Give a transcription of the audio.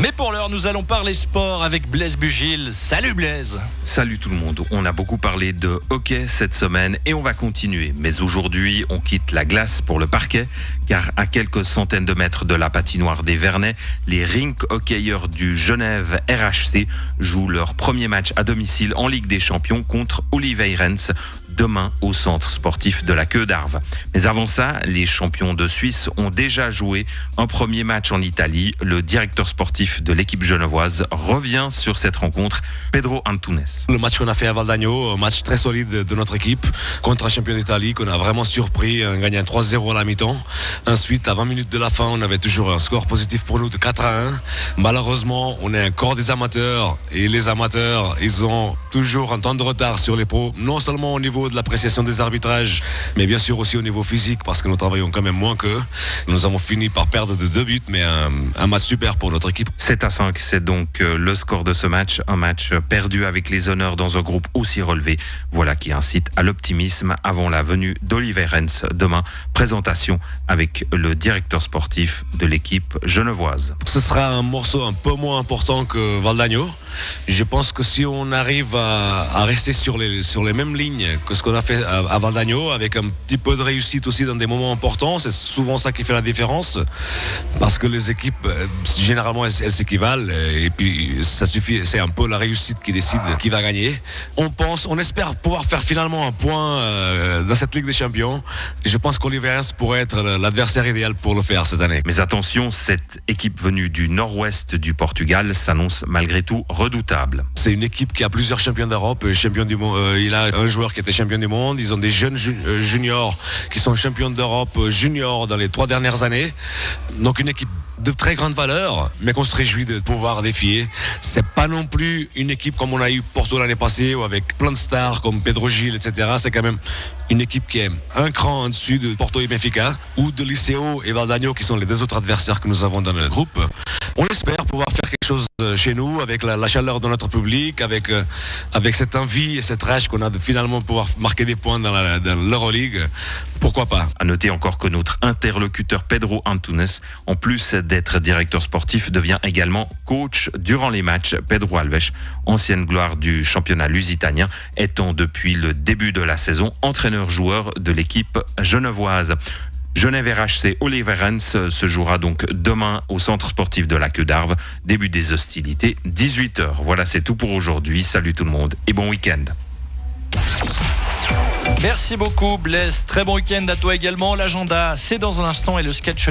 Mais pour l'heure, nous allons parler sport avec Blaise Bugil. Salut Blaise. Salut tout le monde. On a beaucoup parlé de hockey cette semaine et on va continuer. Mais aujourd'hui, on quitte la glace pour le parquet, car à quelques centaines de mètres de la patinoire des Vernets, les rink hockeyeurs du Genève RHC jouent leur premier match à domicile en Ligue des Champions contre Oliveirense, demain au centre sportif de la Queue d'Arve. Mais avant ça, les champions de Suisse ont déjà joué un premier match en Italie. Le directeur sportif de l'équipe genevoise revient sur cette rencontre, Pedro Antunes. Le match qu'on a fait à Valdagno, un match très solide de notre équipe contre un champion d'Italie qu'on a vraiment surpris en gagnant 3-0 à la mi-temps. Ensuite, à 20 minutes de la fin, on avait toujours un score positif pour nous de 4-1. Malheureusement, on est encore des amateurs et les amateurs, ils ont toujours un temps de retard sur les pros, non seulement au niveau de l'appréciation des arbitrages, mais bien sûr aussi au niveau physique, parce que nous travaillons quand même moins qu'eux. Nous avons fini par perdre de 2 buts, mais un match super pour notre équipe. 7-5, c'est donc le score de ce match, un match perdu avec les honneurs dans un groupe aussi relevé. Voilà qui incite à l'optimisme avant la venue d'Oliveirense demain. Présentation avec le directeur sportif de l'équipe genevoise. Ce sera un morceau un peu moins important que Valdagno. Je pense que si on arrive à rester sur les mêmes lignes que ce qu'on a fait à Valdagno, avec un petit peu de réussite aussi dans des moments importants, c'est souvent ça qui fait la différence, parce que les équipes généralement elles s'équivalent, et puis ça suffit, c'est un peu la réussite qui décide qui va gagner. On espère pouvoir faire finalement un point dans cette Ligue des Champions. Je pense qu'Oliveirense pourrait être l'adversaire idéal pour le faire cette année. Mais attention, cette équipe venue du nord-ouest du Portugal s'annonce malgré tout redoutable. C'est une équipe qui a plusieurs champions d'Europe, champion du monde. Il a un joueur qui était champion du monde. Ils ont des jeunes juniors qui sont champions d'Europe juniors dans les 3 dernières années. Donc une équipe de très grande valeur, mais qu'on se réjouit de pouvoir défier. C'est pas non plus une équipe comme on a eu Porto l'année passée, ou avec plein de stars comme Pedro Gil, etc. C'est quand même une équipe qui est un cran en dessus de Porto et Benfica, ou de Liceo et Valdagno, qui sont les 2 autres adversaires que nous avons dans le groupe. On espère pouvoir faire quelque chose chez nous, avec la chaleur de notre public, avec cette envie et cette rage qu'on a de finalement pouvoir marquer des points dans l'Euroleague. Pourquoi pas? À noter encore que notre interlocuteur Pedro Antunes, en plus d'être directeur sportif, devient également coach durant les matchs. Pedro Alves, ancienne gloire du championnat lusitanien, étant depuis le début de la saison entraîneur-joueur de l'équipe genevoise. Genève RHC Oliveirense se jouera donc demain au centre sportif de la Queue d'Arve. Début des hostilités, 18h. Voilà, c'est tout pour aujourd'hui. Salut tout le monde et bon week-end. Merci beaucoup Blaise. Très bon week-end à toi également. L'agenda, c'est dans un instant, et le sketch